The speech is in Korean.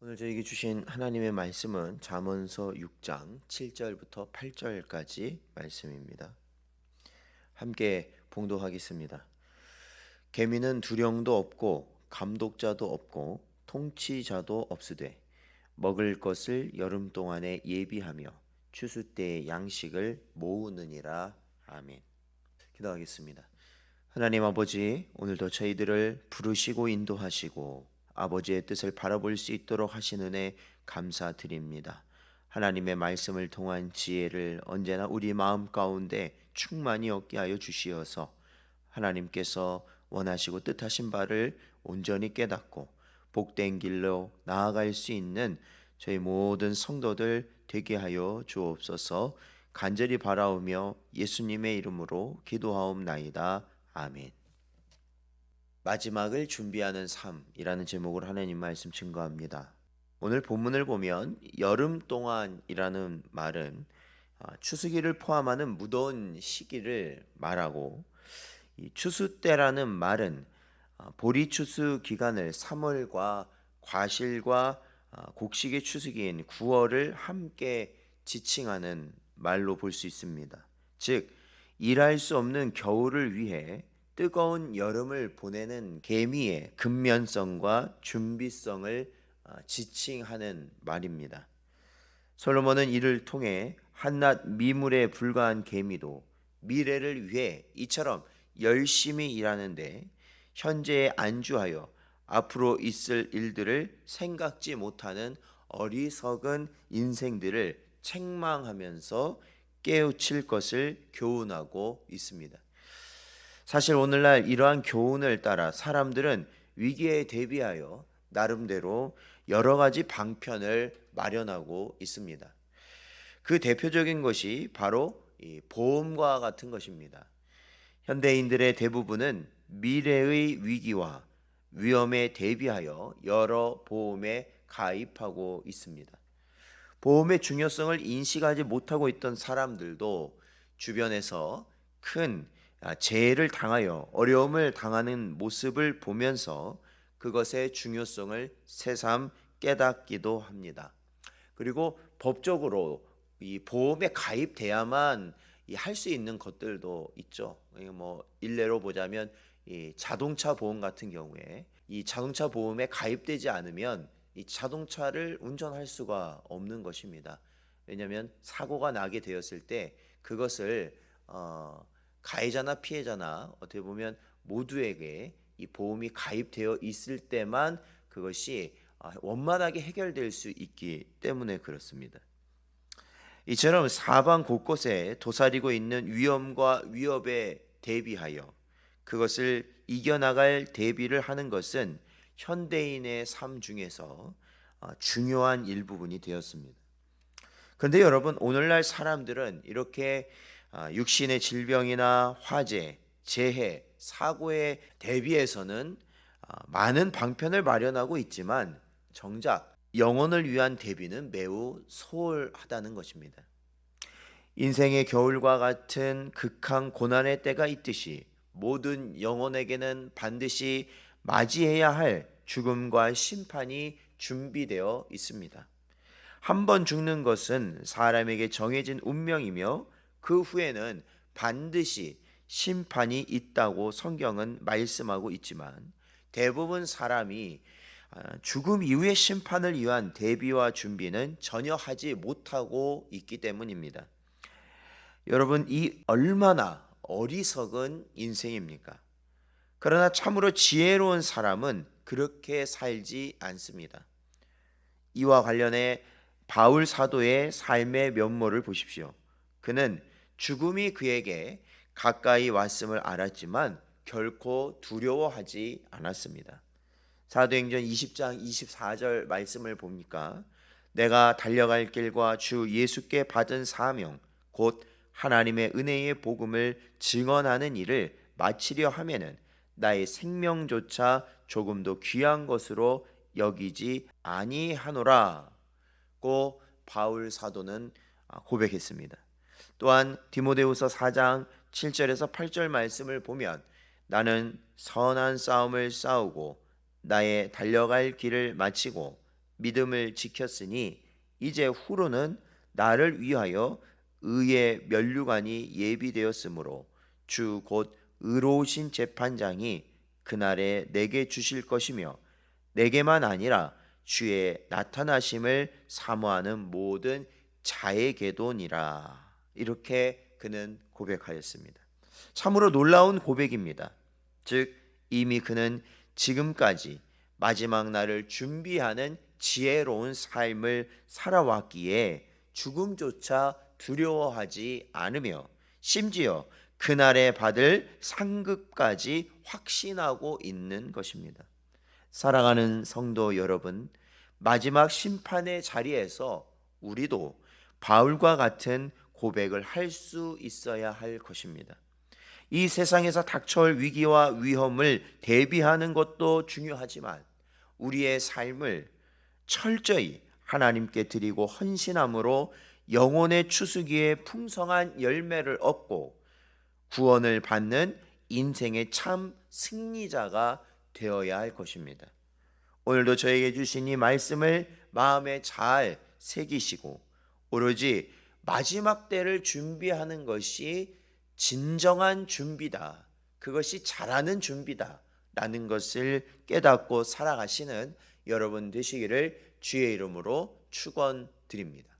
오늘 저에게 주신 하나님의 말씀은 잠언서 6장 7절부터 8절까지 말씀입니다. 함께 봉독하겠습니다. 계미는 두령도 없고 감독자도 없고 통치자도 없으되 먹을 것을 여름 동안에 예비하며 추수 때의 양식을 모으느니라. 아멘. 기도하겠습니다. 하나님 아버지, 오늘도 저희들을 부르시고 인도하시고 아버지의 뜻을 바라볼 수 있도록 하신 은혜 감사드립니다. 하나님의 말씀을 통한 지혜를 언제나 우리 마음 가운데 충만히 얻게 하여 주시어서 하나님께서 원하시고 뜻하신 바를 온전히 깨닫고 복된 길로 나아갈 수 있는 저희 모든 성도들 되게 하여 주옵소서. 간절히 바라오며 예수님의 이름으로 기도하옵나이다. 아멘. 마지막을 준비하는 삶이라는 제목으로 하나님 말씀 증거합니다. 오늘 본문을 보면 여름 동안이라는 말은 추수기를 포함하는 무더운 시기를 말하고, 이 추수 때라는 말은 보리 추수 기간을 3월과 과실과 곡식의 추수기인 9월을 함께 지칭하는 말로 볼 수 있습니다. 즉, 일할 수 없는 겨울을 위해 뜨거운 여름을 보내는 개미의 근면성과 준비성을 지칭하는 말입니다. 솔로몬은 이를 통해 한낱 미물에 불과한 개미도 미래를 위해 이처럼 열심히 일하는데 현재에 안주하여 앞으로 있을 일들을 생각지 못하는 어리석은 인생들을 책망하면서 깨우칠 것을 교훈하고 있습니다. 사실 오늘날 이러한 교훈을 따라 사람들은 위기에 대비하여 나름대로 여러 가지 방편을 마련하고 있습니다. 그 대표적인 것이 바로 이 보험과 같은 것입니다. 현대인들의 대부분은 미래의 위기와 위험에 대비하여 여러 보험에 가입하고 있습니다. 보험의 중요성을 인식하지 못하고 있던 사람들도 주변에서 큰 재해를 당하여 어려움을 당하는 모습을 보면서 그것의 중요성을 새삼 깨닫기도 합니다. 그리고 법적으로 이 보험에 가입돼야만 할 수 있는 것들도 있죠. 뭐 일례로 보자면 이 자동차 보험 같은 경우에 이 자동차 보험에 가입되지 않으면 이 자동차를 운전할 수가 없는 것입니다. 왜냐하면 사고가 나게 되었을 때 그것을 가해자나 피해자나 어떻게 보면 모두에게 이 보험이 가입되어 있을 때만 그것이 원만하게 해결될 수 있기 때문에 그렇습니다. 이처럼 사방 곳곳에 도사리고 있는 위험과 위협에 대비하여 그것을 이겨나갈 대비를 하는 것은 현대인의 삶 중에서 중요한 일부분이 되었습니다. 그런데 여러분, 오늘날 사람들은 이렇게 육신의 질병이나 화재, 재해, 사고에 대비해서는 많은 방편을 마련하고 있지만 정작 영혼을 위한 대비는 매우 소홀하다는 것입니다. 인생의 겨울과 같은 극한 고난의 때가 있듯이 모든 영혼에게는 반드시 맞이해야 할 죽음과 심판이 준비되어 있습니다. 한 번 죽는 것은 사람에게 정해진 운명이며 그 후에는 반드시 심판이 있다고 성경은 말씀하고 있지만 대부분 사람이 죽음 이후의 심판을 위한 대비와 준비는 전혀 하지 못하고 있기 때문입니다. 여러분, 이 얼마나 어리석은 인생입니까? 그러나 참으로 지혜로운 사람은 그렇게 살지 않습니다. 이와 관련해 바울 사도의 삶의 면모를 보십시오. 그는 죽음이 그에게 가까이 왔음을 알았지만 결코 두려워하지 않았습니다. 사도행전 20장 24절 말씀을 보니까 내가 달려갈 길과 주 예수께 받은 사명 곧 하나님의 은혜의 복음을 증언하는 일을 마치려 하면은 나의 생명조차 조금도 귀한 것으로 여기지 아니하노라 고 바울 사도는 고백했습니다. 또한 디모데후서 4장 7절에서 8절 말씀을 보면 나는 선한 싸움을 싸우고 나의 달려갈 길을 마치고 믿음을 지켰으니 이제 후로는 나를 위하여 의의 면류관이 예비되었으므로 주 곧 의로우신 재판장이 그날에 내게 주실 것이며 내게만 아니라 주의 나타나심을 사모하는 모든 자에게도니라. 이렇게 그는 고백하였습니다. 참으로 놀라운 고백입니다. 즉 이미 그는 지금까지 마지막 날을 준비하는 지혜로운 삶을 살아왔기에 죽음조차 두려워하지 않으며 심지어 그날에 받을 상급까지 확신하고 있는 것입니다. 사랑하는 성도 여러분, 마지막 심판의 자리에서 우리도 바울과 같은 고백을 할 수 있어야 할 것입니다. 이 세상에서 닥쳐올 위기와 위험을 대비하는 것도 중요하지만 우리의 삶을 철저히 하나님께 드리고 헌신함으로 영혼의 추수기에 풍성한 열매를 얻고 구원을 받는 인생의 참 승리자가 되어야 할 것입니다. 오늘도 저에게 주신 이 말씀을 마음에 잘 새기시고 오로지 마지막 때를 준비하는 것이 진정한 준비다. 그것이 잘하는 준비다. 라는 것을 깨닫고 살아가시는 여러분 되시기를 주의 이름으로 축원드립니다.